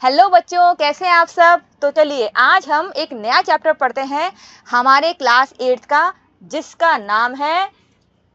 Hello बच्चों, कैसे हैं आप सब। तो चलिए आज हम एक नया चैप्टर पढ़ते हैं हमारे क्लास 8 का, जिसका नाम है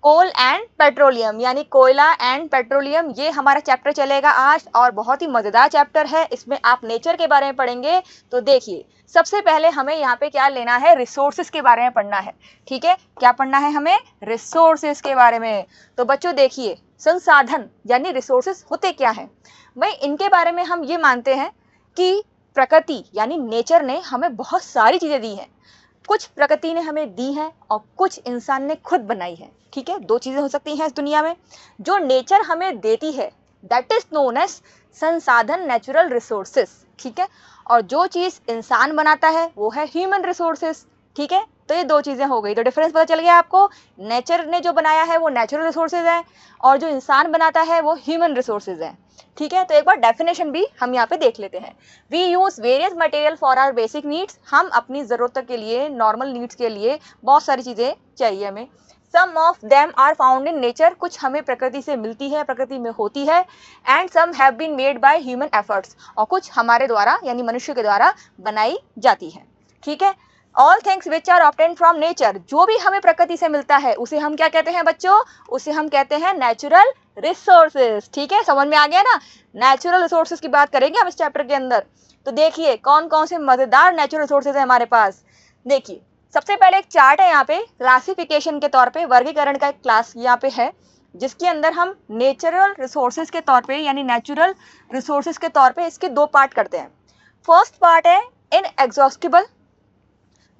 कोल एंड पेट्रोलियम, यानी कोयला एंड पेट्रोलियम। ये हमारा चैप्टर चलेगा आज और बहुत ही मजेदार चैप्टर है। इसमें आप नेचर के बारे में पढ़ेंगे। तो देखिए, सबसे पहले हमें यहाँ पे क्या लेना है, रिसोर्सेज के बारे में पढ़ना है। ठीक है, क्या पढ़ना है हमें, रिसोर्सेज के बारे में। तो बच्चों देखिए, संसाधन यानी रिसोर्सेज होते क्या है भाई, इनके बारे में हम ये मानते हैं कि प्रकृति यानी नेचर ने हमें बहुत सारी चीजें दी हैं। कुछ प्रकृति ने हमें दी है और कुछ इंसान ने खुद बनाई है। ठीक है, दो चीजें हो सकती हैं इस दुनिया में। जो नेचर हमें देती है दैट इज नोन एज संसाधन, नेचुरल रिसोर्सेस। ठीक है, और जो चीज इंसान बनाता है वो है ह्यूमन रिसोर्सेस। ठीक है, तो ये दो चीजें हो गई। तो डिफरेंस पता चल गया आपको। नेचर ने जो बनाया है वो नेचुरल रिसोर्सेज है और जो इंसान बनाता है वो ह्यूमन रिसोर्सेज है। ठीक है, तो एक बार डेफिनेशन भी हम यहाँ पे देख लेते हैं। We use various material for our basic needs. हम अपनी जरूरतों के लिए, नॉर्मल नीड्स के लिए बहुत सारी चीजें चाहिए हमें। Some of them are found in nature. कुछ हमें प्रकृति से मिलती है, प्रकृति में होती है। And some have been made by human efforts, और कुछ हमारे द्वारा यानी मनुष्य के द्वारा बनाई जाती है। ठीक है, all things which are obtained from nature, जो भी हमें प्रकृति से मिलता है उसे हम क्या कहते हैं बच्चों, उसे हम कहते हैं नेचुरल रिसोर्सेज। ठीक है, समझ में आ गया ना। नेचुरल रिसोर्सेज की बात करेंगे हम इस चैप्टर के अंदर। तो देखिए कौन कौन से मजेदार नेचुरल रिसोर्सेज है हमारे पास। देखिए, सबसे पहले एक चार्ट है यहाँ पे, क्लासिफिकेशन के तौर पे, वर्गीकरण का एक क्लास यहाँ पे है, जिसके अंदर हम नेचुरल रिसोर्सेज के तौर पे यानी नेचुरल रिसोर्सेज के तौर पे इसके दो पार्ट करते हैं। फर्स्ट पार्ट है इनएग्जॉस्टिबल,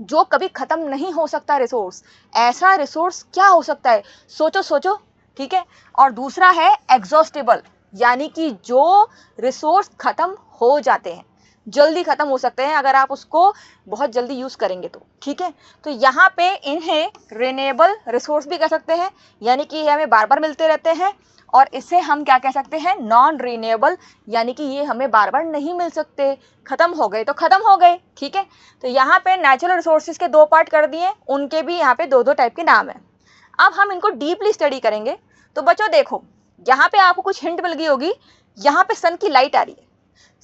जो कभी खत्म नहीं हो सकता रिसोर्स। ऐसा रिसोर्स क्या हो सकता है, सोचो सोचो। ठीक है, और दूसरा है एग्जॉस्टेबल, यानी कि जो रिसोर्स खत्म हो जाते हैं, जल्दी खत्म हो सकते हैं अगर आप उसको बहुत जल्दी यूज करेंगे तो। ठीक है, तो यहाँ पे इन्हें रिन्यूएबल रिसोर्स भी कह सकते हैं, यानी कि ये हमें बार बार मिलते रहते हैं। और इसे हम क्या कह सकते हैं, नॉन रिन्यूएबल, यानी कि ये हमें बार बार नहीं मिल सकते, खत्म हो गए तो खत्म हो गए। ठीक है, तो यहाँ पे नेचुरल रिसोर्सेज के दो पार्ट कर दिए, उनके भी यहाँ पे दो दो टाइप के नाम है। अब हम इनको डीपली स्टडी करेंगे। तो बच्चों देखो, यहाँ पे आपको कुछ हिंट मिल गई होगी। यहाँ पे सन की लाइट आ रही है।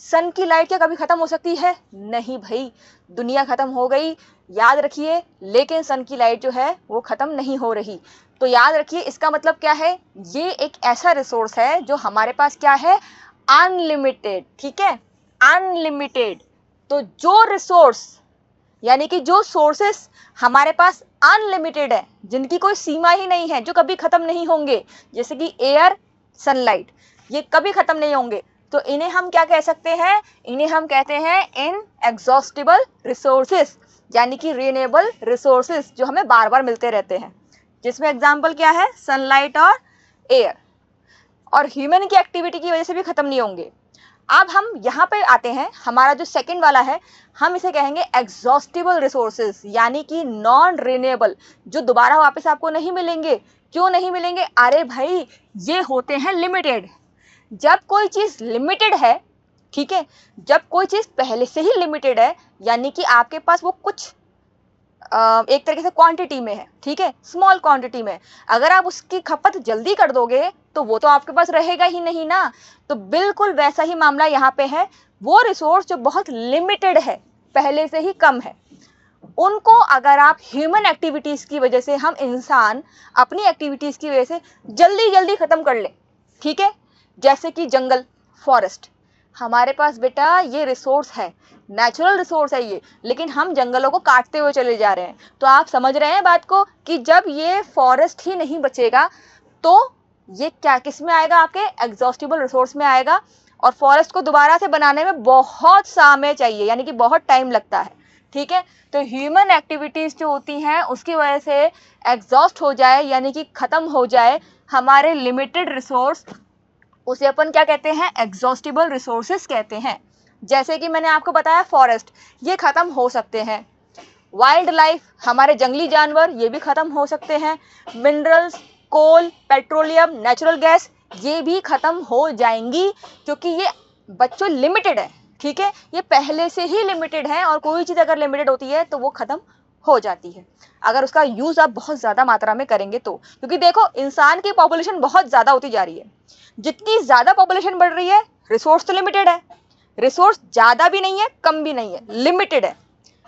सन की लाइट क्या कभी खत्म हो सकती है, नहीं भाई, दुनिया खत्म हो गई, याद रखिए, लेकिन सन की लाइट जो है वो खत्म नहीं हो रही। तो याद रखिए, इसका मतलब क्या है, ये एक ऐसा रिसोर्स है जो हमारे पास क्या है, अनलिमिटेड। ठीक है, अनलिमिटेड। तो जो रिसोर्स यानी कि जो सोर्सेस हमारे पास अनलिमिटेड है, जिनकी कोई सीमा ही नहीं है, जो कभी खत्म नहीं होंगे, जैसे कि एयर, सनलाइट, ये कभी खत्म नहीं होंगे, तो इन्हें हम क्या कह सकते हैं, इन्हें हम कहते हैं इनएग्जॉस्टिबल रिसोर्सेस, यानी कि रिन्यूएबल रिसोर्सेस, जो हमें बार बार मिलते रहते हैं, जिसमें एग्जाम्पल क्या है, सनलाइट और एयर, और ह्यूमन की एक्टिविटी की वजह से भी खत्म नहीं होंगे। अब हम यहाँ पे आते हैं, हमारा जो सेकंड वाला है, हम इसे कहेंगे एग्जॉस्टिबल रिसोर्सेज, यानी कि नॉन रिन्यूएबल, जो दोबारा वापस आपको नहीं मिलेंगे। क्यों नहीं मिलेंगे, अरे भाई ये होते हैं लिमिटेड। जब कोई चीज लिमिटेड है, ठीक है, जब कोई चीज पहले से ही लिमिटेड है, यानी कि आपके पास वो कुछ एक तरीके से क्वांटिटी में है, ठीक है, स्मॉल क्वांटिटी में, अगर आप उसकी खपत जल्दी कर दोगे तो वो तो आपके पास रहेगा ही नहीं ना। तो बिल्कुल वैसा ही मामला यहाँ पे है। वो रिसोर्स जो बहुत लिमिटेड है, पहले से ही कम है, उनको अगर आप ह्यूमन एक्टिविटीज की वजह से, हम इंसान अपनी एक्टिविटीज की वजह से जल्दी जल्दी खत्म कर ले, ठीक है, जैसे कि जंगल, फॉरेस्ट, हमारे पास बेटा ये रिसोर्स है, नेचुरल रिसोर्स है ये, लेकिन हम जंगलों को काटते हुए चले जा रहे हैं। तो आप समझ रहे हैं बात को, कि जब ये फॉरेस्ट ही नहीं बचेगा तो ये क्या किस में आएगा, आपके एग्जॉस्टिबल रिसोर्स में आएगा। और फॉरेस्ट को दोबारा से बनाने में बहुत समय चाहिए, यानी कि बहुत टाइम लगता है। ठीक है, तो ह्यूमन एक्टिविटीज जो होती हैं उसकी वजह से एग्जॉस्ट हो जाए, यानी कि खत्म हो जाए हमारे लिमिटेड रिसोर्स, उसे अपन क्या कहते हैं, एग्जॉस्टिबल रिसोर्सेस कहते हैं। जैसे कि मैंने आपको बताया, फॉरेस्ट ये खत्म हो सकते हैं, वाइल्ड लाइफ, हमारे जंगली जानवर, ये भी खत्म हो सकते हैं, मिनरल्स, कोल, पेट्रोलियम, नेचुरल गैस, ये भी खत्म हो जाएंगी, क्योंकि ये बच्चों लिमिटेड है। ठीक है, ये पहले से ही लिमिटेड है, और कोई चीज अगर लिमिटेड होती है तो वो खत्म हो जाती है, अगर उसका यूज आप बहुत ज्यादा मात्रा में करेंगे तो। क्योंकि देखो, इंसान की पॉपुलेशन बहुत ज्यादा होती जा रही है, जितनी ज्यादा पॉपुलेशन बढ़ रही है, रिसोर्स तो लिमिटेड है, रिसोर्स ज़्यादा भी नहीं है, कम भी नहीं है, लिमिटेड है।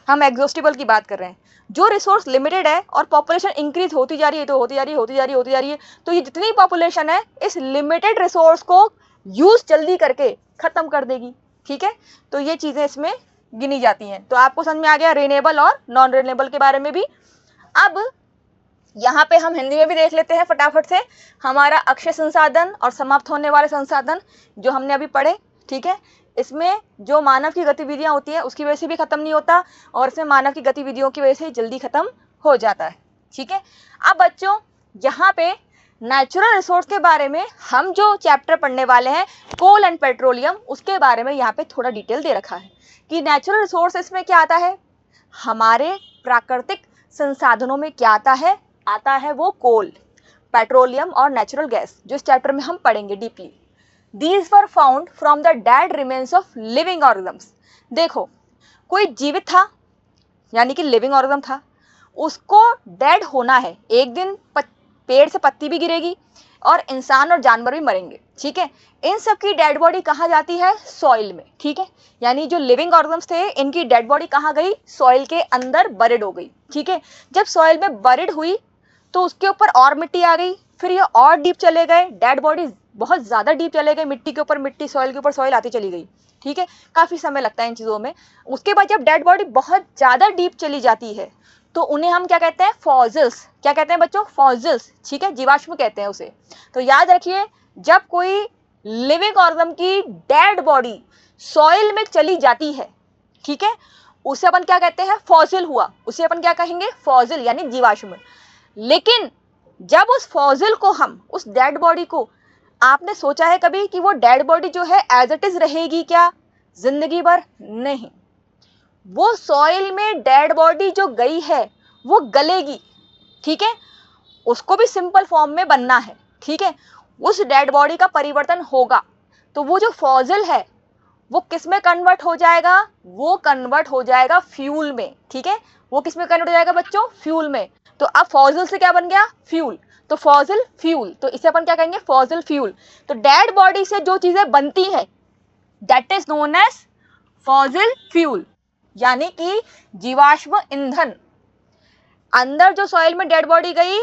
हम एग्जॉस्टिबल की बात कर रहे हैं। जो रिसोर्स लिमिटेड है और पॉपुलेशन इंक्रीज होती जा रही है, तो होती जा रही है, तो ये जितनी पॉपुलेशन है इस लिमिटेड रिसोर्स को यूज जल्दी करके खत्म कर देगी। ठीक है, तो ये चीजें इसमें गिनी जाती हैं। तो आपको समझ में आ गया रिन्यूएबल और नॉन रिन्यूएबल के बारे में भी। अब यहाँ पे हम हिंदी में भी देख लेते हैं फटाफट से। हमारा अक्षय संसाधन और समाप्त होने वाले संसाधन जो हमने अभी पढ़े, ठीक है, इसमें जो मानव की गतिविधियां होती है उसकी वजह से भी खत्म नहीं होता, और इसमें मानव की गतिविधियों की वजह से जल्दी खत्म हो जाता है। ठीक है, अब बच्चों यहाँ पे नेचुरल रिसोर्स के बारे में हम जो चैप्टर पढ़ने वाले हैं कोल एंड पेट्रोलियम, उसके बारे में यहाँ पे थोड़ा डिटेल दे रखा है कि नेचुरल रिसोर्स इसमें क्या आता है, हमारे प्राकृतिक संसाधनों में क्या आता है वो कोल, पेट्रोलियम और नेचुरल गैस, जो इस चैप्टर में हम पढ़ेंगे deeply. These were found from the dead remains of living organisms। देखो, कोई जीवित था यानी कि लिविंग ऑर्गन था, उसको डेड होना है, एक दिन पेड़ से पत्ती भी गिरेगी और इंसान और जानवर भी मरेंगे। ठीक है, इन सब की डेड बॉडी कहाँ जाती है, सॉइल में। ठीक है, यानी जो लिविंग ऑर्गन्स थे इनकी डेड बॉडी कहाँ गई, सॉइल के अंदर बरिड हो गई। ठीक है, जब सॉइल में बरिड हुई तो उसके ऊपर और मिट्टी आ गई, फिर ये और डीप चले गए, डेड बॉडी बहुत ज़्यादा डीप चले गए, मिट्टी के ऊपर मिट्टी, सॉइल के ऊपर सॉइल आती चली गई। ठीक है, काफ़ी समय लगता है इन चीज़ों में। उसके बाद जब डेड बॉडी बहुत ज़्यादा डीप चली जाती है तो उन्हें हम क्या कहते हैं, फॉसिल्स। क्या कहते हैं बच्चों, फॉसिल्स। ठीक है, जीवाश्म कहते हैं उसे। तो याद रखिए, जब कोई लिविंग ऑर्गन की डेड बॉडी सॉइल में चली जाती है, ठीक है, उसे अपन क्या कहते हैं, फॉसिल हुआ, उसे अपन क्या कहेंगे, फॉसिल यानी जीवाश्म। लेकिन जब उस फॉसिल को हम, उस डेड बॉडी को, आपने सोचा है कभी कि वो डेड बॉडी जो है एज इट इज रहेगी क्या जिंदगी भर, नहीं, वो सॉइल में डेड बॉडी जो गई है वो गलेगी। ठीक है, उसको भी सिंपल फॉर्म में बनना है। ठीक है, उस डेड बॉडी का परिवर्तन होगा, तो वो जो फॉसिल है वो किस में कन्वर्ट हो जाएगा, वो कन्वर्ट हो जाएगा फ्यूल में। ठीक है, वो किस में कन्वर्ट हो जाएगा बच्चों, फ्यूल में। तो अब फॉसिल से क्या बन गया, फ्यूल, तो फॉसिल फ्यूल, तो इसे अपन क्या कहेंगे, फॉसिल फ्यूल। तो डेड बॉडी से जो चीजें बनती है that is known as fossil fuel, यानी कि जीवाश्म ईंधन। अंदर जो सॉइल में डेड बॉडी गई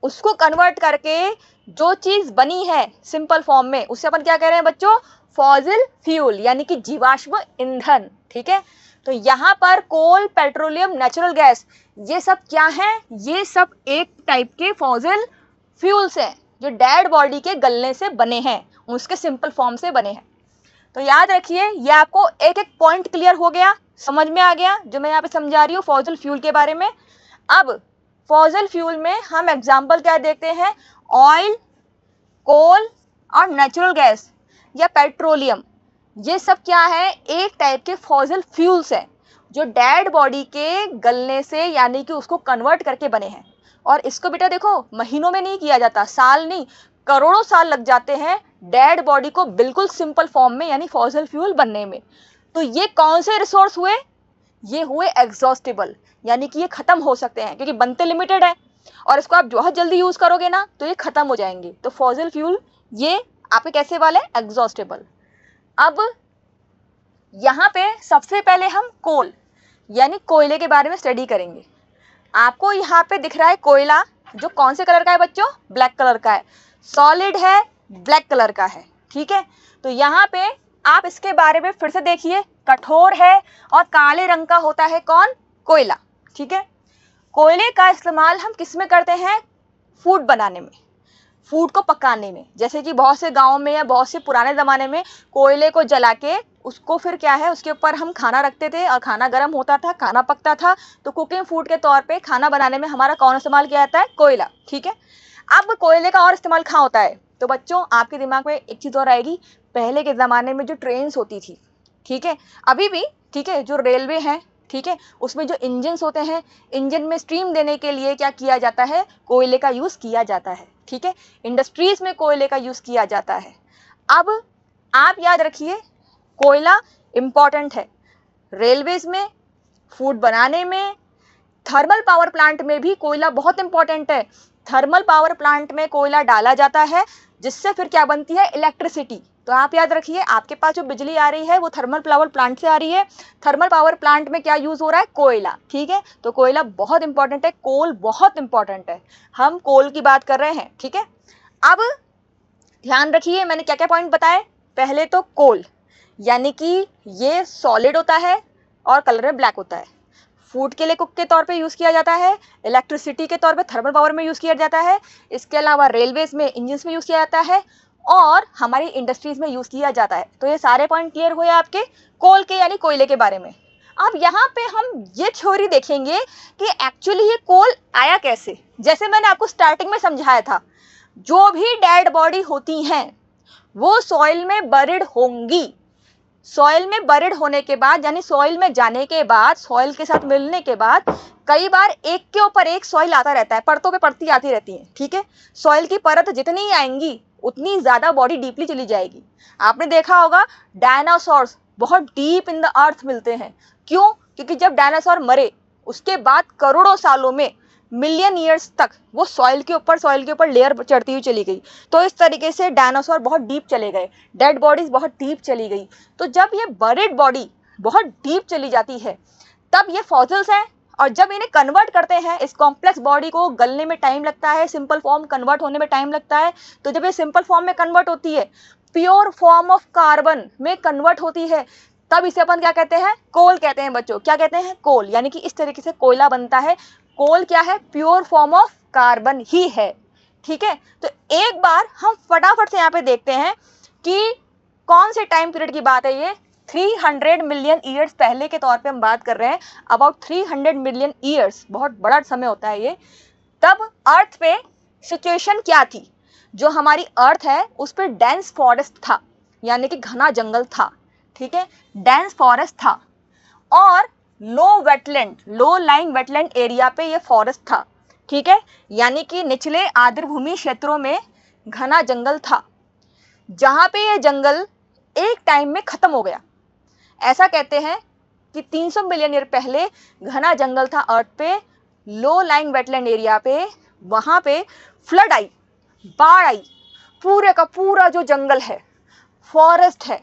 उसको कन्वर्ट करके जो चीज बनी है सिंपल फॉर्म में, उससे अपन क्या कह रहे हैं बच्चों, फॉसिल फ्यूल, यानी कि जीवाश्म ईंधन। ठीक है, तो यहाँ पर कोल, पेट्रोलियम, नेचुरल गैस, ये सब क्या है, ये सब एक टाइप के फॉसिल फ्यूल्स हैं जो डेड बॉडी के गलने से बने हैं, उसके सिंपल फॉर्म से बने हैं। तो याद रखिए, ये आपको एक एक पॉइंट क्लियर हो गया, समझ में आ गया जो मैं यहाँ पे समझा रही हूँ फॉसिल फ्यूल के बारे में। अब फॉसिल फ्यूल में हम एग्जाम्पल क्या देखते हैं, ऑयल, कोल और नेचुरल गैस या पेट्रोलियम, ये सब क्या है, एक टाइप के फॉसिल फ्यूल्स हैं जो डेड बॉडी के गलने से यानी कि उसको कन्वर्ट करके बने हैं। और इसको बेटा देखो महीनों में नहीं किया जाता, साल नहीं, करोड़ों साल लग जाते हैं डेड बॉडी को बिल्कुल सिंपल फॉर्म में यानी फॉसिल फ्यूल बनने में। तो ये कौन से रिसोर्स हुए, ये हुए एग्जॉस्टिबल, यानी कि ये खत्म हो सकते हैं क्योंकि बनते लिमिटेड है और इसको आप बहुत जल्दी यूज करोगे ना तो ये खत्म हो जाएंगे। तो फॉसिल फ्यूल ये आपके कैसे वाले, एग्जॉस्टिबल। अब यहाँ पे सबसे पहले हम कोल यानी कोयले के बारे में स्टडी करेंगे। आपको यहाँ पे दिख रहा है कोयला, जो कौन से कलर का है बच्चों, ब्लैक कलर का है, सॉलिड है, ब्लैक कलर का है। ठीक है, तो यहाँ पे आप इसके बारे में फिर से देखिए, कठोर है और काले रंग का होता है कौन, कोयला। ठीक है, कोयले का इस्तेमाल हम किस में करते हैं, फूड बनाने में, फूड को पकाने में। जैसे कि बहुत से गाँव में या बहुत से पुराने ज़माने में कोयले को जला के उसको फिर क्या है, उसके ऊपर हम खाना रखते थे और खाना गर्म होता था, खाना पकता था। तो कुकिंग फूड के तौर पे खाना बनाने में हमारा कौन इस्तेमाल किया जाता है, कोयला। ठीक है, अब कोयले का और इस्तेमाल कहाँ होता है, तो बच्चों आपके दिमाग में एक चीज़ और आएगी, पहले के ज़माने में जो ट्रेन्स होती थी, ठीक है, अभी भी, ठीक है, जो रेलवे हैं, ठीक है, उसमें जो इंजन्स होते हैं, इंजन में स्टीम देने के लिए क्या किया जाता है, कोयले का यूज़ किया जाता है। ठीक है, इंडस्ट्रीज में कोयले का यूज़ किया जाता है। अब आप याद रखिए, कोयला इम्पॉर्टेंट है रेलवेज में, फूड बनाने में, थर्मल पावर प्लांट में भी कोयला बहुत इंपॉर्टेंट है। थर्मल पावर प्लांट में कोयला डाला जाता है जिससे फिर क्या बनती है, इलेक्ट्रिसिटी। तो आप याद रखिए, आपके पास जो बिजली आ रही है वो थर्मल पावर प्लांट से आ रही है। थर्मल पावर प्लांट में क्या यूज हो रहा है? कोयला। ठीक है, तो कोयला बहुत इंपॉर्टेंट है, कोल बहुत इंपॉर्टेंट है। हम कोल की बात कर रहे हैं। ठीक है, अब ध्यान रखिए मैंने क्या क्या पॉइंट बताए। पहले तो कोल यानी कि ये सॉलिड होता है और कलर में ब्लैक होता है। फूड के लिए कुक के तौर पे यूज किया जाता है, इलेक्ट्रिसिटी के तौर पे थर्मल पावर में यूज किया जाता है, इसके अलावा रेलवेज में इंजन में यूज किया जाता है और हमारी इंडस्ट्रीज में यूज किया जाता है। तो ये सारे पॉइंट क्लियर हुए आपके कोल के यानी कोयले के बारे में। अब यहाँ पे हम ये थ्योरी देखेंगे कि एक्चुअली ये कोल आया कैसे। जैसे मैंने आपको स्टार्टिंग में समझाया था, जो भी डेड बॉडी होती हैं वो सॉइल में बरिड होंगी। सॉइल में बरिड होने के बाद यानी सॉइल में जाने के बाद, सॉइल के साथ मिलने के बाद कई बार एक के ऊपर एक सॉइल आता रहता है, परतों पे परती आती रहती है। ठीक है, सॉइल की परत जितनी आएंगी उतनी ज्यादा बॉडी डीपली चली जाएगी। आपने देखा होगा डायनासोर्स बहुत डीप इन द अर्थ मिलते हैं। क्यों? क्योंकि जब डायनासोर मरे उसके बाद करोड़ों सालों में, मिलियन ईयर्स तक वो सॉइल के ऊपर लेयर चढ़ती हुई चली गई। तो इस तरीके से डायनासोर बहुत डीप चले गए, डेड बॉडीज बहुत डीप चली गई। तो जब ये बरिड बॉडी बहुत डीप चली जाती है तब ये फॉसिल्स हैं, और जब इन्हें कन्वर्ट करते हैं, इस कॉम्प्लेक्स बॉडी को गलने में टाइम लगता है, सिंपल फॉर्म कन्वर्ट होने में टाइम लगता है। तो जब ये सिंपल फॉर्म में कन्वर्ट होती है, प्योर फॉर्म ऑफ कार्बन में कन्वर्ट होती है, तब इसे अपन क्या कहते हैं? कोल कहते हैं बच्चों। क्या कहते हैं? कोल। यानी कि इस तरीके से कोयला बनता है। कोल क्या है? प्योर फॉर्म ऑफ कार्बन ही है। ठीक है, तो एक बार हम फटाफट से यहाँ पे देखते हैं कि कौन से टाइम पीरियड की बात है ये। 300 मिलियन ईयर्स पहले के तौर पे हम बात कर रहे हैं। अबाउट 300 मिलियन ईयर्स, बहुत बड़ा समय होता है ये। तब अर्थ पे सिचुएशन क्या थी? जो हमारी अर्थ है उस पर डेंस फॉरेस्ट था, यानी कि घना जंगल था। ठीक है, डेंस फॉरेस्ट था और लो लाइंग वेटलैंड एरिया पे ये फॉरेस्ट था। ठीक है, यानी कि निचले आर्द्रभूमि क्षेत्रों में घना जंगल था, जहां पे ये जंगल एक टाइम में खत्म हो गया। ऐसा कहते हैं कि 300 मिलियन ईयर पहले घना जंगल था अर्थ पे, लो लाइंग वेटलैंड एरिया पे। वहां पे फ्लड आई, बाढ़ आई, पूरे का पूरा जो जंगल है, फॉरेस्ट है,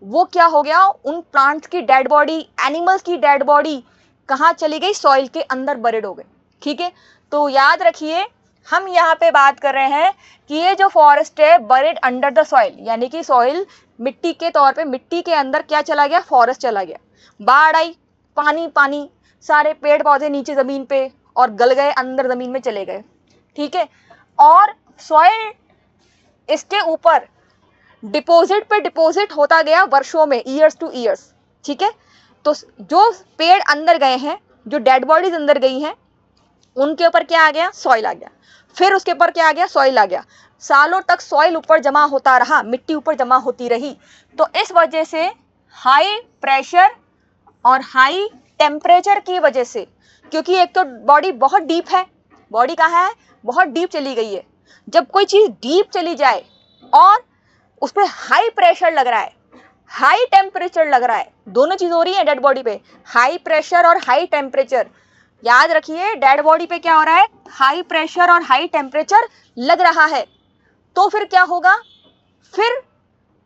वो क्या हो गया? उन प्लांट्स की डेड बॉडी, एनिमल्स की डेड बॉडी कहाँ चली गई? सॉइल के अंदर बरिड हो गए। ठीक है, तो याद रखिए हम यहाँ पे बात कर रहे हैं कि ये जो फॉरेस्ट है बरिड अंडर द सॉइल, यानी कि सॉइल मिट्टी के तौर पे, मिट्टी के अंदर क्या चला गया? फॉरेस्ट चला गया। बाढ़ आई, पानी पानी, सारे पेड़ पौधे नीचे जमीन पे और गल गए, अंदर जमीन में चले गए। ठीक है, और सॉइल इसके ऊपर डिपॉजिट पे डिपॉजिट होता गया वर्षों में, ईयर्स टू ईयर्स। ठीक है, तो जो पेड़ अंदर गए हैं, जो डेड बॉडीज अंदर गई हैं, उनके ऊपर क्या आ गया? सॉइल आ गया। फिर उसके ऊपर क्या आ गया? सॉइल आ गया। सालों तक सॉइल ऊपर जमा होता रहा, मिट्टी ऊपर जमा होती रही। तो इस वजह से हाई प्रेशर और हाई टेम्परेचर की वजह से, क्योंकि एक तो बॉडी बहुत डीप है, बॉडी कहाँ है? बहुत डीप चली गई है। जब कोई चीज डीप चली जाए और उस पर हाई प्रेशर लग रहा है, हाई टेम्परेचर लग रहा है, दोनों चीज हो रही है डेड बॉडी पे, हाई प्रेशर और हाई टेम्परेचर। याद रखिए डेड बॉडी पे क्या हो रहा है? हाई प्रेशर और हाई टेम्परेचर लग रहा है। तो फिर क्या होगा? फिर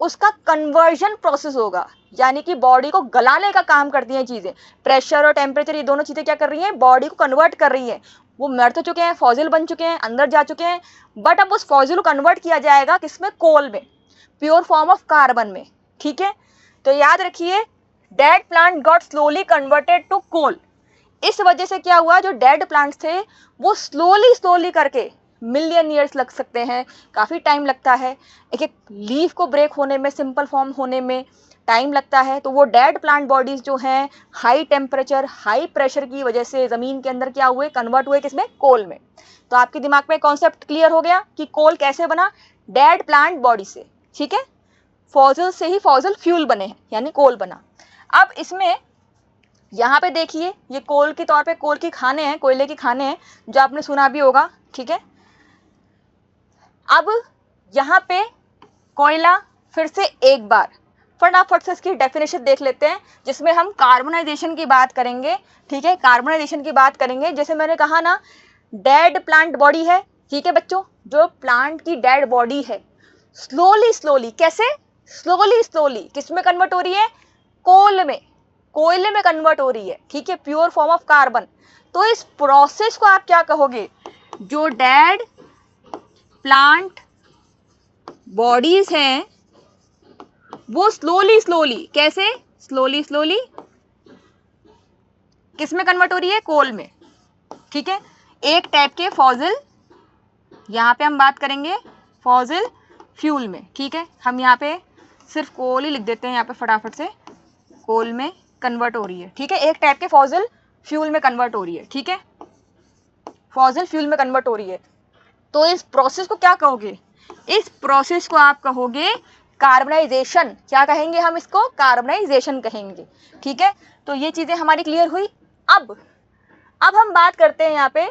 उसका कन्वर्जन प्रोसेस होगा, यानी कि बॉडी को गलाने का काम करती हैं चीजें। प्रेशर और टेम्परेचर, ये दोनों चीजें क्या कर रही हैं? बॉडी को कन्वर्ट कर रही हैं। वो मर तो चुके हैं, फॉसिल बन चुके हैं, अंदर जा चुके हैं, बट अब उस फॉसिल को कन्वर्ट किया जाएगा किसमें? कोल में, प्योर फॉर्म ऑफ कार्बन में। ठीक है, तो याद रखिए dead plant got slowly converted to coal. इस वजह से क्या हुआ? जो डेड प्लांट्स थे वो स्लोली करके, मिलियन ईयर्स लग सकते हैं, काफी टाइम लगता है, एक एक लीफ को ब्रेक होने में, सिंपल फॉर्म होने में टाइम लगता है। तो वो डेड प्लांट बॉडीज जो हैं, हाई टेम्परेचर, हाई प्रेशर की वजह से जमीन के अंदर क्या हुए? कन्वर्ट हुए किसमें? कोल में। तो आपके दिमाग में कॉन्सेप्ट क्लियर हो गया कि कोल कैसे बना? डेड प्लांट बॉडी से। ठीक है, फॉसिल से ही फॉसिल फ्यूल बने हैं, यानी कोल बना। अब इसमें यहाँ पे देखिए, ये कोल के तौर पे कोल की खाने हैं, कोयले की खाने हैं, जो आपने सुना भी होगा। ठीक है, अब यहाँ पे कोयला, फिर से एक बार फटाफट से इसकी डेफिनेशन देख लेते हैं, जिसमें हम कार्बनाइजेशन की बात करेंगे। ठीक है, कार्बनाइजेशन की बात करेंगे। जैसे मैंने कहा ना, डेड प्लांट बॉडी है। ठीक है बच्चों, जो प्लांट की डेड बॉडी है, स्लोली कैसे? स्लोली स्लोली किस में कन्वर्ट हो रही है? कोल में, कोयले में कन्वर्ट हो रही है, ठीक है, प्योर फॉर्म ऑफ कार्बन। तो इस प्रोसेस को आप क्या कहोगे? जो डेड प्लांट बॉडीज हैं वो स्लोली स्लोली, कैसे स्लोली स्लोली किस में कन्वर्ट हो रही है? कोल में, ठीक है। एक टाइप के फॉसिल, यहाँ पे हम बात करेंगे फॉसिल फ्यूल में, ठीक है। हम यहाँ पे सिर्फ कोल ही लिख देते हैं यहाँ पे फटाफट से, कोल में कन्वर्ट हो रही है, ठीक है। एक टाइप के फॉसिल फ्यूल में कन्वर्ट हो रही है, ठीक है, फॉसिल फ्यूल में कन्वर्ट हो रही है। तो इस प्रोसेस को क्या कहोगे? इस प्रोसेस को आप कहोगे कार्बनाइजेशन। क्या कहेंगे हम इसको? कार्बनाइजेशन कहेंगे, ठीक है। तो ये चीजें हमारी क्लियर हुई। अब हम बात करते हैं यहाँ पे,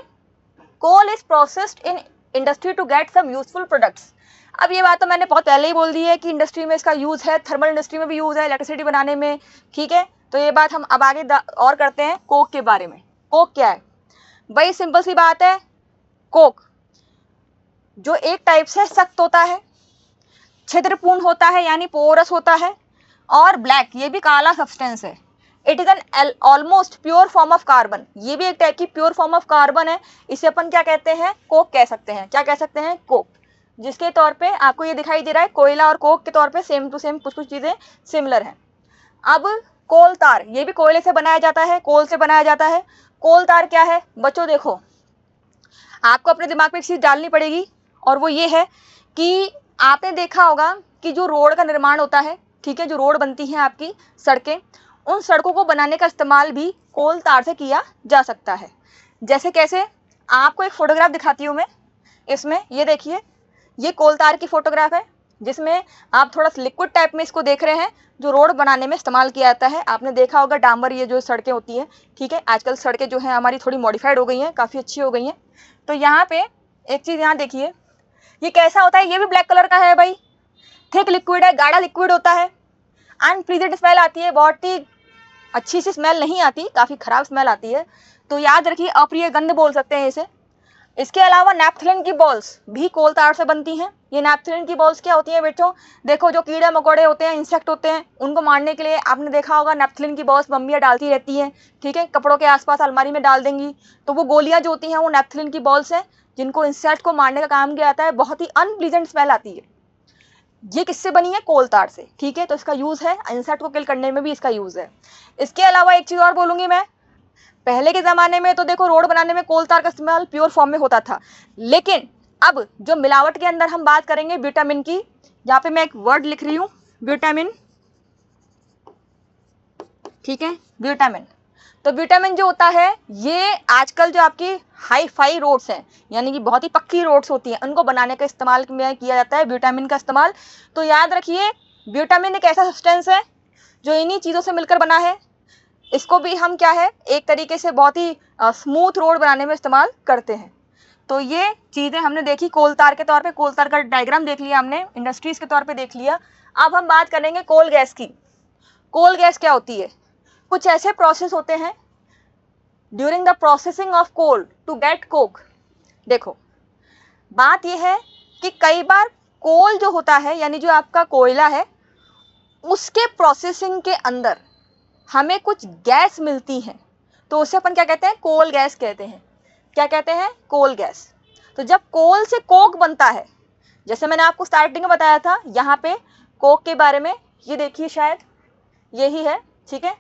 coal is processed in industry to get some useful products. अब ये बात तो मैंने बहुत पहले ही बोल दी है कि इंडस्ट्री में इसका यूज है, थर्मल इंडस्ट्री में भी यूज है, इलेक्ट्रिसिटी बनाने में, ठीक है। तो ये बात हम अब आगे और करते हैं कोक के बारे में। कोक क्या है? बड़ी सिंपल सी बात है, कोक जो एक टाइप से सख्त होता है, छिद्रपूर्ण होता है यानी पोरस होता है, और ब्लैक, ये भी काला सब्सटेंस है। It is an almost pure form of carbon, ये भी एक टाइप की प्योर फॉर्म ऑफ कार्बन है। इसे अपन क्या कहते हैं? कोक कह सकते हैं। क्या कह सकते हैं? कोक। जिसके तौर पे आपको ये दिखाई दे रहा है, कोयला और कोक के तौर पे सेम टू सेम कुछ कुछ चीजें सिमिलर हैं। अब कोल तार, ये भी कोयले से बनाया जाता है, कोल से बनाया जाता है। कोल तार क्या है बच्चों? देखो, आपको अपने दिमाग में एक चीज डालनी पड़ेगी, और वो ये है कि आपने देखा होगा कि जो रोड का निर्माण होता है, ठीक है, जो रोड बनती है आपकी सड़कें, उन सड़कों को बनाने का इस्तेमाल भी कोल तार से किया जा सकता है। जैसे कैसे? आपको एक फोटोग्राफ दिखाती हूँ मैं, इसमें ये देखिए, ये कोल तार की फोटोग्राफ है, जिसमें आप थोड़ा लिक्विड टाइप में इसको देख रहे हैं, जो रोड बनाने में इस्तेमाल किया जाता है। आपने देखा होगा डांबर, ये जो सड़कें होती हैं, ठीक है, आजकल सड़कें जो है हमारी थोड़ी मॉडिफाइड हो गई हैं, काफ़ी अच्छी हो गई हैं। तो यहाँ पे एक चीज़ यहाँ देखिए, ये कैसा होता है? ये भी ब्लैक कलर का है भाई, थिक लिक्विड है, गाढ़ा लिक्विड होता है, अनप्लीजेंट स्मेल आती है, बहुत ही अच्छी सी स्मेल नहीं आती, काफ़ी खराब स्मेल आती है। तो याद रखिए, अप्रिय गंध बोल सकते हैं इसे। इसके अलावा नैप्थलिन की बॉल्स भी कोल तार से बनती हैं। ये नैप्थलिन की बॉल्स क्या होती हैं बेटों? देखो, जो कीड़े मकोड़े होते हैं, इंसेक्ट होते हैं, उनको मारने के लिए आपने देखा होगा नैप्थलिन की बॉल्स मम्मियाँ डालती रहती हैं, ठीक है, कपड़ों के आसपास अलमारी में डाल देंगी। तो वो गोलियां जो होती हैं वो नैप्थलिन की बॉल्स हैं, जिनको इंसेक्ट को मारने का काम किया जाता है। बहुत ही अनप्लीजेंट स्मेल आती है। ये किससे बनी है? कोल तार से, ठीक है। तो इसका यूज है, इंसेक्ट को किल करने में भी इसका यूज है। इसके अलावा एक चीज और बोलूंगी मैं, पहले के ज़माने में तो देखो रोड बनाने में कोल तार का इस्तेमाल प्योर फॉर्म में होता था, लेकिन अब जो मिलावट के अंदर हम बात करेंगे विटामिन की, यहाँ पे मैं एक वर्ड लिख रही हूँ, विटामिन, ठीक है, विटामिन। तो विटामिन जो होता है, ये आजकल जो आपकी हाई फाई रोड्स हैं, यानी कि बहुत ही पक्की रोड्स होती हैं, उनको बनाने का इस्तेमाल में किया जाता है विटामिन का इस्तेमाल। तो याद रखिए, विटामिन एक ऐसा सब्सटेंस है जो इन्हीं चीज़ों से मिलकर बना है। इसको भी हम क्या है, एक तरीके से बहुत ही स्मूथ रोड बनाने में इस्तेमाल करते हैं। तो ये चीज़ें हमने देखी कोल तार के तौर पे, कोल तार का डायग्राम देख लिया हमने, इंडस्ट्रीज के तौर पे देख लिया। अब हम बात करेंगे कोल गैस की। कोल गैस क्या होती है? कुछ ऐसे प्रोसेस होते हैं during the processing of coal to get coke. देखो, बात यह है कि कई बार कोल जो होता है, यानी जो आपका कोयला है, उसके प्रोसेसिंग के अंदर हमें कुछ गैस मिलती है, तो उसे अपन क्या कहते हैं? कोल गैस कहते हैं। क्या कहते हैं? Coal gas. तो जब कोल से कोक बनता है, जैसे मैंने आपको स्टार्टिंग में बताया था यहाँ पे कोक के बारे में, ये देखिए शायद यही है, ठीक है,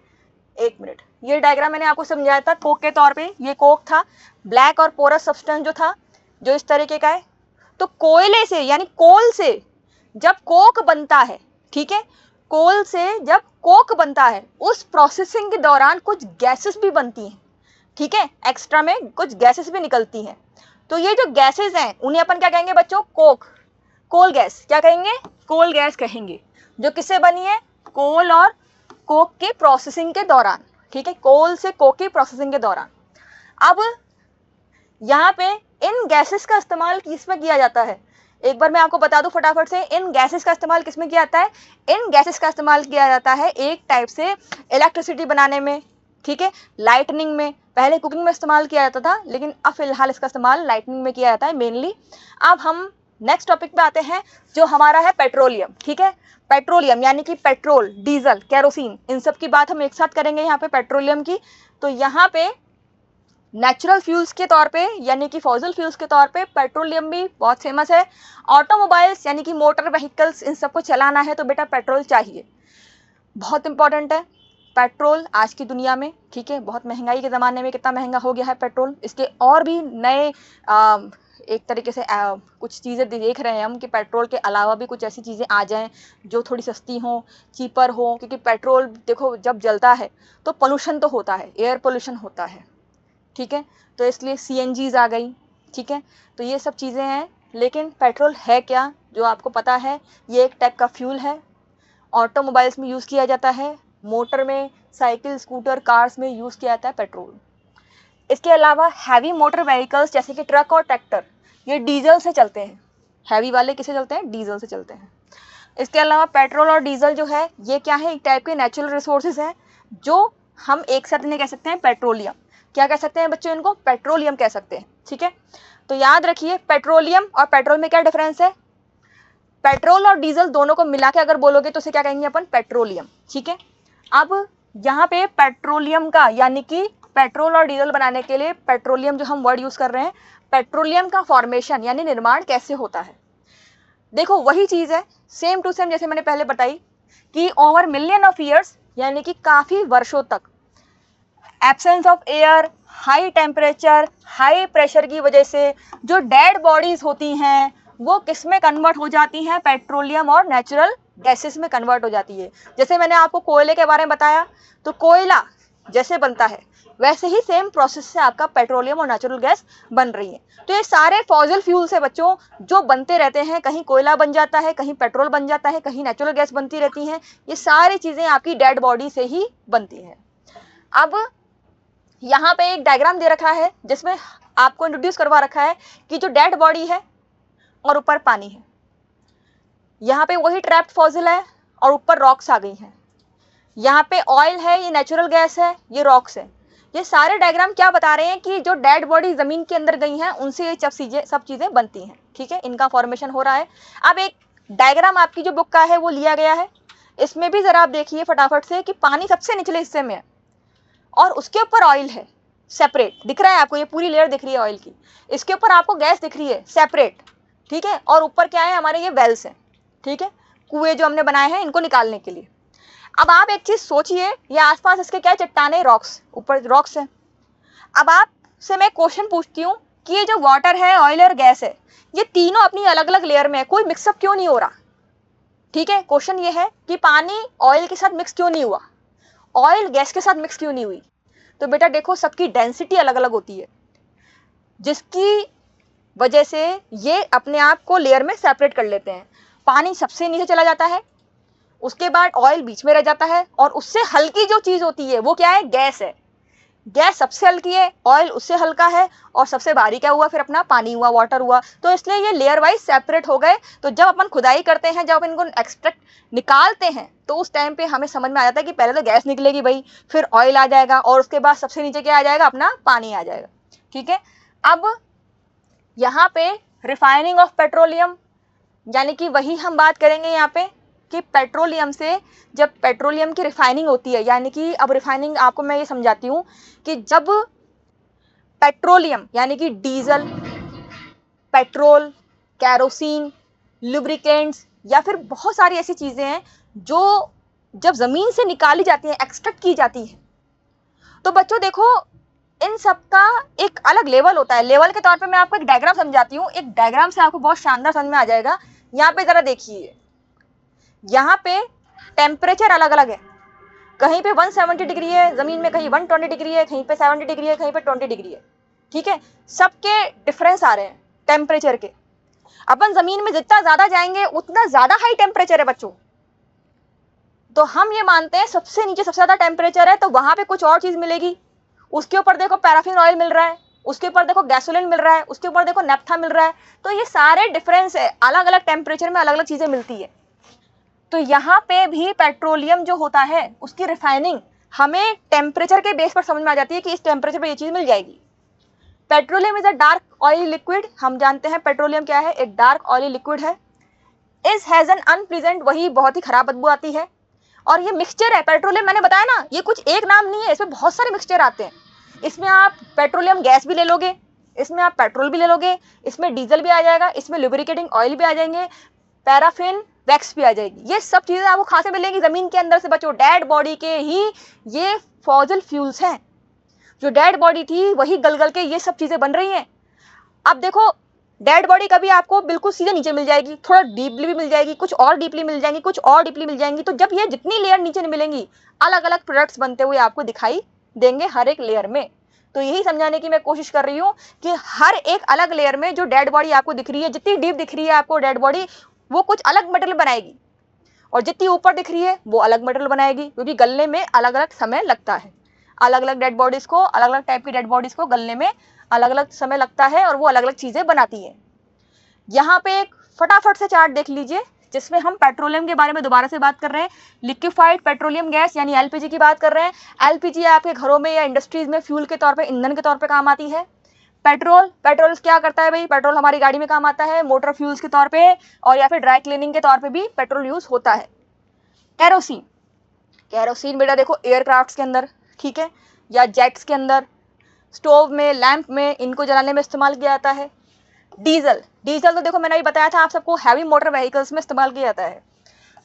एक मिनट, ये डायग्राम मैंने आपको समझाया था कोक के तौर पे। ये कोक था, ब्लैक और पोरस सब्सटेंस जो था, जो इस तरीके का है। तो कोयले से यानी कोल से जब कोक बनता है, ठीक है, कोल से जब कोक बनता है, उस प्रोसेसिंग के दौरान कुछ गैसेस भी बनती हैं, ठीक है, एक्स्ट्रा में कुछ गैसेस भी निकलती हैं। तो ये जो गैसेस हैं उन्हें अपन क्या कहेंगे बच्चों? Coke, coal gas. क्या कहेंगे? कोल गैस कहेंगे। जो किससे बनी है? कोल और कोक के प्रोसेसिंग के दौरान, ठीक है, कोल से कोक की प्रोसेसिंग के दौरान। अब यहाँ पे इन गैसेस का इस्तेमाल किसमें किया जाता है? एक बार मैं आपको बता दूं फटाफट से, इन गैसेस का इस्तेमाल किसमें किया जाता है? इन गैसेस का इस्तेमाल किया जाता है एक टाइप से इलेक्ट्रिसिटी बनाने में, ठीक है, लाइटनिंग में। पहले कुकिंग में इस्तेमाल किया जाता था, लेकिन अब फिलहाल इसका इस्तेमाल लाइटनिंग में किया जाता है मेनली। अब हम नेक्स्ट टॉपिक पे आते हैं जो हमारा है पेट्रोलियम। ठीक है, पेट्रोलियम यानी कि पेट्रोल, डीजल, केरोसिन, इन सब की बात हम एक साथ करेंगे यहाँ पे पेट्रोलियम की। तो यहाँ पे नेचुरल फ्यूल्स के तौर पे यानी कि फॉसिल फ्यूल्स के तौर पे पेट्रोलियम भी बहुत फेमस है। ऑटोमोबाइल्स यानी कि मोटर व्हीकल्स, इन सबको चलाना है तो बेटा पेट्रोल चाहिए, बहुत इंपॉर्टेंट है पेट्रोल आज की दुनिया में। ठीक है, बहुत महंगाई के ज़माने में कितना महंगा हो गया है पेट्रोल। इसके और भी नए एक तरीके से कुछ चीज़ें देख रहे हैं हम कि पेट्रोल के अलावा भी कुछ ऐसी चीज़ें आ जाएं जो थोड़ी सस्ती हों, चीपर हो, क्योंकि पेट्रोल देखो जब जलता है तो पोल्यूशन तो होता है, एयर पोल्यूशन होता है। ठीक है, तो इसलिए CNGs आ गई। ठीक है, तो ये सब चीज़ें हैं। लेकिन पेट्रोल है क्या, जो आपको पता है, ये एक टाइप का फ्यूल है। ऑटोमोबाइल्स में यूज़ किया जाता है, मोटर में, साइकिल, स्कूटर, कार्स में यूज़ किया जाता है पेट्रोल। इसके अलावा हैवी मोटर व्हीकल्स जैसे कि ट्रक और ट्रैक्टर, ये डीजल से चलते हैं। हैवी वाले किसे चलते हैं? डीजल से चलते हैं। इसके अलावा पेट्रोल और डीजल जो है ये क्या है, एक टाइप के नेचुरल रिसोर्सेज हैं जो हम एक साथ इन्हें कह सकते हैं पेट्रोलियम। क्या कह सकते हैं बच्चों? इनको पेट्रोलियम कह सकते हैं। ठीक है, तो याद रखिए पेट्रोलियम और पेट्रोल में क्या डिफरेंस है। पेट्रोल और डीजल दोनों को मिला के अगर बोलोगे तो उसे क्या कहेंगे अपन? पेट्रोलियम। ठीक है, अब यहाँ पे पेट्रोलियम का यानी कि पेट्रोल और डीजल बनाने के लिए पेट्रोलियम जो हम वर्ड यूज कर रहे हैं, पेट्रोलियम का फॉर्मेशन यानी निर्माण कैसे होता है। देखो वही चीज है, सेम टू सेम जैसे मैंने पहले बताई कि ओवर मिलियन ऑफ ईयर्स यानी कि काफी वर्षों तक absence of air, high temperature, high pressure की वजह से जो डेड बॉडीज होती हैं वो किस में कन्वर्ट हो जाती हैं? पेट्रोलियम और नेचुरल गैसेस में कन्वर्ट हो जाती है। जैसे मैंने आपको कोयले के बारे में बताया, तो कोयला जैसे बनता है वैसे ही सेम प्रोसेस से आपका पेट्रोलियम और नेचुरल गैस बन रही है। तो ये सारे फॉसिल फ्यूल्स है बच्चों जो बनते रहते हैं, कहीं कोयला बन जाता है, कहीं पेट्रोल बन जाता है, कहीं नेचुरल गैस बनती रहती हैं। ये सारी चीजें आपकी डेड बॉडी से ही बनती हैं। अब यहाँ पे एक डायग्राम दे रखा है जिसमें आपको इंट्रोड्यूस करवा रखा है कि जो डेड बॉडी है और ऊपर पानी है, यहाँ पे वही ट्रैप्ड फॉसिल है और ऊपर रॉक्स आ गई हैं। यहाँ पे ऑयल है, ये नेचुरल गैस है, ये रॉक्स है। ये सारे डायग्राम क्या बता रहे हैं कि जो डेड बॉडी जमीन के अंदर गई हैं उनसे ये सब चीजें बनती हैं। ठीक है, इनका फॉर्मेशन हो रहा है। अब एक डायग्राम आपकी जो बुक का है वो लिया गया है, इसमें भी जरा आप देखिए फटाफट से कि पानी सबसे निचले हिस्से में है और उसके ऊपर ऑयल है, सेपरेट दिख रहा है आपको, ये पूरी लेयर दिख रही है ऑयल की। इसके ऊपर आपको गैस दिख रही है सेपरेट। ठीक है, और ऊपर क्या है हमारे? ये वेल्स हैं। ठीक है, कुएं जो हमने बनाए हैं इनको निकालने के लिए। अब आप एक चीज सोचिए, ये आसपास इसके क्या चट्टाने? रॉक्स, ऊपर रॉक्स है। अब आपसे मैं क्वेश्चन पूछती हूँ कि ये जो वाटर है, ऑयल और गैस है, ये तीनों अपनी अलग अलग लेयर में है, कोई मिक्सअप क्यों नहीं हो रहा? ठीक है, क्वेश्चन ये है कि पानी ऑयल के साथ मिक्स क्यों नहीं हुआ, ऑयल गैस के साथ मिक्स क्यों नहीं हुई? तो बेटा देखो सबकी डेंसिटी अलग अलग होती है, जिसकी वजह से ये अपने आप को लेयर में सेपरेट कर लेते हैं। पानी सबसे नीचे चला जाता है, उसके बाद ऑयल बीच में रह जाता है, और उससे हल्की जो चीज होती है वो क्या है? गैस है। गैस सबसे हल्की है, ऑयल उससे हल्का है, और सबसे भारी क्या हुआ? फिर अपना पानी हुआ, वाटर हुआ। तो इसलिए ये लेयर वाइज सेपरेट हो गए। तो जब अपन खुदाई करते हैं, जब इनको एक्सट्रैक्ट निकालते हैं, तो उस टाइम पे हमें समझ में आ जाता है कि पहले तो गैस निकलेगी भाई, फिर ऑयल आ जाएगा, और उसके बाद सबसे नीचे क्या आ जाएगा? अपना पानी आ जाएगा। ठीक है, अब यहाँ पे रिफाइनिंग ऑफ पेट्रोलियम यानी कि वही हम बात करेंगे यहाँ पे कि पेट्रोलियम से जब पेट्रोलियम की रिफाइनिंग होती है, यानी कि अब रिफाइनिंग आपको मैं ये समझाती हूँ कि जब पेट्रोलियम यानी कि डीजल, पेट्रोल, कैरोसिन, लुब्रिकेंट्स या फिर बहुत सारी ऐसी चीजें हैं जो जब जमीन से निकाली जाती हैं, एक्सट्रैक्ट की जाती है, तो बच्चों देखो इन सब का एक अलग लेवल होता है। लेवल के तौर पे मैं आपको एक डायग्राम समझाती हूँ, एक डायग्राम से आपको बहुत शानदार समझ में आ जाएगा। यहाँ पे जरा देखिए, यहाँ पे टेम्परेचर अलग अलग है, कहीं पे 170 डिग्री है जमीन में, कहीं 120 डिग्री है, कहीं पे 70 डिग्री है, कहीं पे 20 डिग्री है। ठीक है, सबके डिफरेंस आ रहे हैं टेम्परेचर के। अपन जमीन में जितना ज्यादा जाएंगे उतना ज्यादा हाई टेम्परेचर है बच्चों। तो हम ये मानते हैं सबसे नीचे सबसे ज्यादा टेम्परेचर है, तो वहां पे कुछ और चीज मिलेगी। उसके ऊपर देखो पैराफिन ऑयल मिल रहा है, उसके ऊपर देखो गैसोलीन मिल रहा है, उसके ऊपर देखो नेफ्था मिल रहा है। तो ये सारे डिफरेंस है, अलग अलग टेम्परेचर में अलग अलग चीजें मिलती है। तो यहाँ पे भी पेट्रोलियम जो होता है उसकी रिफाइनिंग हमें टेम्परेचर के बेस पर समझ में आ जाती है कि इस टेम्परेचर पर ये चीज मिल जाएगी। Petroleum is a dark oily liquid, हम जानते हैं पेट्रोलियम क्या है, एक डार्क ऑयली लिक्विड है। इज हैज एन अनप्लीजेंट, वही बहुत ही खराब बदबू आती है। और ये मिक्सचर है, पेट्रोलियम मैंने बताया ना, ये कुछ एक नाम नहीं है, इसमें बहुत सारे मिक्सचर आते हैं। इसमें आप पेट्रोलियम गैस भी ले लोगे, इसमें आप पेट्रोल भी ले लोगे, इसमें डीजल भी आ जाएगा, इसमें लुब्रिकेटिंग ऑयल भी आ जाएंगे, पैराफिन वैक्स भी आ जाएगी। ये सब चीजें आपको कहाँ से मिलेंगी? जमीन के अंदर से बच्चों, डेड बॉडी के ही ये फॉसिल फ्यूल्स हैं। जो डेड बॉडी थी वही गल गल के ये सब चीजें बन रही हैं। अब देखो, डेड बॉडी कभी आपको बिल्कुल सीधे नीचे मिल जाएगी, थोड़ा डीपली भी मिल जाएगी, कुछ और डीपली मिल जाएंगी, कुछ और डीपली मिल जाएंगी। तो जब ये जितनी लेयर नीचे मिलेंगी, अलग अलग प्रोडक्ट्स बनते हुए आपको दिखाई देंगे हर एक लेयर में। तो यही समझाने की मैं कोशिश कर रही हूँ कि हर एक अलग लेयर में जो डेड बॉडी आपको दिख रही है, जितनी डीप दिख रही है आपको डेड बॉडी, वो कुछ अलग मटेरियल बनाएगी, और जितनी ऊपर दिख रही है वो अलग मटेरियल बनाएगी, क्योंकि गलने में अलग अलग समय लगता है। अलग अलग डेड बॉडीज को, अलग अलग टाइप की डेड बॉडीज को गलने में अलग अलग समय लगता है, और वो अलग अलग चीजें बनाती है। यहाँ पे एक फटाफट से चार्ट देख लीजिए, जिसमें हम पेट्रोलियम के बारे में दोबारा से बात कर रहे हैं। लिक्विफाइड पेट्रोलियम गैस यानी एलपीजी की बात कर रहे हैं। एलपीजी आपके घरों में या इंडस्ट्रीज में फ्यूल के तौर पे, ईंधन के तौर पे काम आती है। पेट्रोल क्या करता है भाई? पेट्रोल हमारी गाड़ी में काम आता है, मोटर फ्यूल्स के तौर पे, और या फिर ड्राई क्लीनिंग के तौर पे भी पेट्रोल यूज होता है। कैरोसिन बेटा देखो एयरक्राफ्ट्स के अंदर, ठीक है, या जेट्स के अंदर, स्टोव में, लैंप में, इनको जलाने में इस्तेमाल किया जाता है। डीजल तो देखो मैंने अभी बताया था आप सबको, हैवी मोटर व्हीकल्स में इस्तेमाल किया जाता है।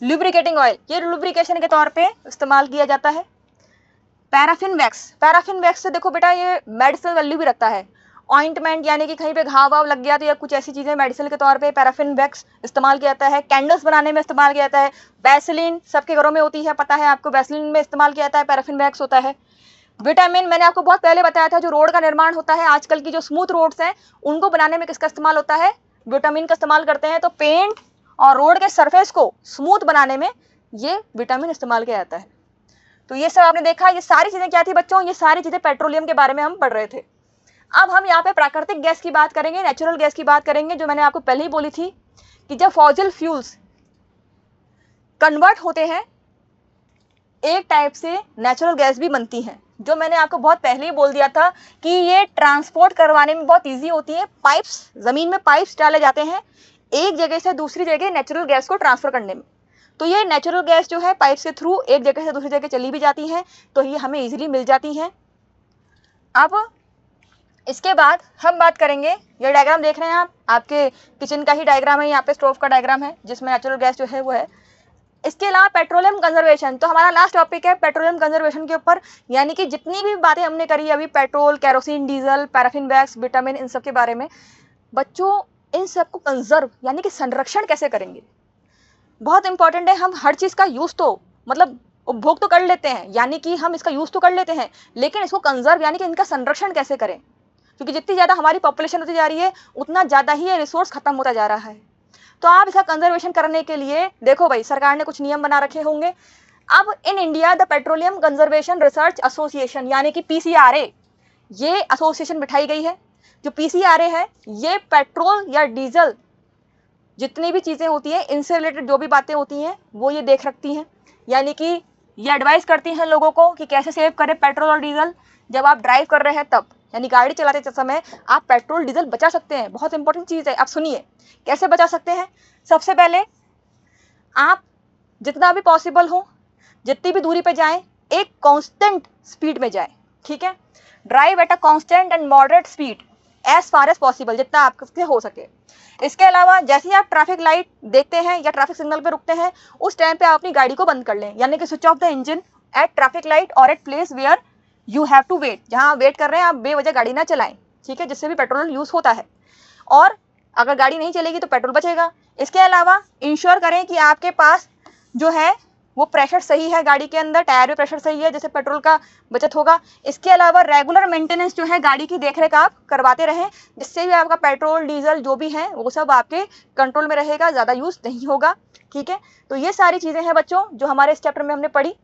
लुब्रिकेटिंग ऑयल, ये लुब्रिकेशन के तौर पे इस्तेमाल किया जाता है। पैराफिन वैक्स से देखो बेटा ये मेडिसिनल वैल्यू भी रखता है। ऑइंटमेंट यानी कि कहीं पे घाव वाव लग गया तो या कुछ ऐसी चीजें मेडिसिन के तौर पे पैराफिन वैक्स इस्तेमाल किया जाता है। कैंडल्स बनाने में इस्तेमाल किया जाता है। वैसलीन सबके घरों में होती है, पता है आपको, वैसलीन में इस्तेमाल किया जाता है, पैराफिन वैक्स होता है। विटामिन मैंने आपको बहुत पहले बताया था, जो रोड का निर्माण होता है, आजकल की जो स्मूथ रोड्स हैं उनको बनाने में किसका इस्तेमाल होता है? विटामिन का इस्तेमाल करते हैं। तो पेंट और रोड के सरफेस को स्मूथ बनाने में ये विटामिन इस्तेमाल किया जाता है। तो ये सब आपने देखा, ये सारी चीजें क्या थी बच्चों? ये सारी चीजें पेट्रोलियम के बारे में हम पढ़ रहे थे। अब हम यहाँ पे प्राकृतिक गैस की बात करेंगे, नेचुरल गैस की बात करेंगे, जो मैंने आपको पहले ही बोली थी कि जब फॉसिल फ्यूल्स कन्वर्ट होते हैं एक टाइप से नेचुरल गैस भी बनती है, जो मैंने आपको बहुत पहले ही बोल दिया था कि ये ट्रांसपोर्ट करवाने में बहुत इजी होती है। पाइप्स, जमीन में पाइप्स डाले जाते हैं एक जगह से दूसरी जगह नेचुरल गैस को ट्रांसफर करने में। तो ये नेचुरल गैस जो है पाइप के थ्रू एक जगह से दूसरी जगह चली भी जाती है, तो ये हमें इजीली मिल जाती है। अब इसके बाद हम बात करेंगे, ये डायग्राम देख रहे हैं आप, आपके किचन का ही डायग्राम है, यहाँ पे स्टोव का डायग्राम है जिसमें नेचुरल गैस जो है वो है। इसके अलावा पेट्रोलियम कंजर्वेशन, तो हमारा लास्ट टॉपिक है पेट्रोलियम कंजर्वेशन के ऊपर, यानी कि जितनी भी बातें हमने करी अभी, petrol, kerosene, diesel, paraffin wax, vitamin, इन सब के बारे में। बच्चों इन सबको कंजर्व यानी कि संरक्षण कैसे करेंगे, बहुत इंपॉर्टेंट है। हम हर चीज का यूज तो मतलब उपभोग तो कर लेते हैं, यानी कि हम इसका यूज तो कर लेते हैं, लेकिन इसको कंजर्व यानी कि इनका संरक्षण कैसे करें, क्योंकि जितनी ज्यादा हमारी पॉपुलेशन होती जा रही है उतना ज्यादा ही ये रिसोर्स खत्म होता जा रहा है। तो आप इसका कंजर्वेशन करने के लिए देखो भाई, सरकार ने कुछ नियम बना रखे होंगे। अब in India the petroleum conservation research association यानी कि पीसीआरए, ये एसोसिएशन बिठाई गई है। जो पीसीआरए है ये पेट्रोल या डीजल जितनी भी चीजें होती हैं, इनसे रिलेटेड जो भी बातें होती हैं वो ये देख रखती हैं, यानी कि ये एडवाइस करती हैं लोगों को कि कैसे सेव करें पेट्रोल और डीजल जब आप ड्राइव कर रहे हैं तब, यानी गाड़ी चलाते समय आप पेट्रोल डीजल बचा सकते हैं। बहुत इंपॉर्टेंट चीज है, आप सुनिए कैसे बचा सकते हैं। सबसे पहले आप जितना भी पॉसिबल हो, जितनी भी दूरी पे जाएं, एक कांस्टेंट स्पीड में जाएं, ठीक है। Drive at a constant and moderate speed as far as possible, जितना आपसे हो सके। इसके अलावा जैसे ही आप ट्रैफिक लाइट देखते हैं या ट्रैफिक सिग्नल पे रुकते हैं, उस टाइम पे आप अपनी गाड़ी को बंद कर लें, यानी कि switch off the engine at traffic light और at place where you have to wait, जहां आप वेट कर रहे हैं आप बेवजह गाड़ी ना चलाएं, ठीक है, जिससे भी पेट्रोल यूज होता है। और अगर गाड़ी नहीं चलेगी तो पेट्रोल बचेगा। इसके अलावा इंश्योर करें कि आपके पास जो है वो प्रेशर सही है गाड़ी के अंदर, टायर में प्रेशर सही है, जिससे पेट्रोल का बचत होगा। इसके अलावा रेगुलर मेंटेनेंस जो है गाड़ी की देखरेख आप करवाते रहें, जिससे भी आपका पेट्रोल डीजल जो भी है वो सब आपके कंट्रोल में रहेगा, ज़्यादा यूज नहीं होगा, ठीक है। तो ये सारी चीज़ें हैं बच्चों जो हमारे इस चैप्टर में हमने पढ़ी।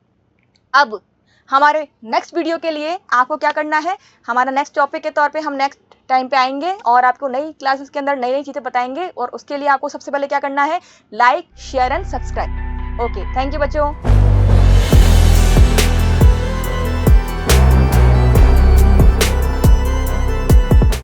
अब हमारे नेक्स्ट वीडियो के लिए आपको क्या करना है, हमारा नेक्स्ट टॉपिक के तौर पे हम नेक्स्ट टाइम पे आएंगे और आपको नई क्लासेस के अंदर नई नई चीज़ें बताएंगे, और उसके लिए आपको सबसे पहले क्या करना है, like, share and subscribe. Okay, thank you बच्चों।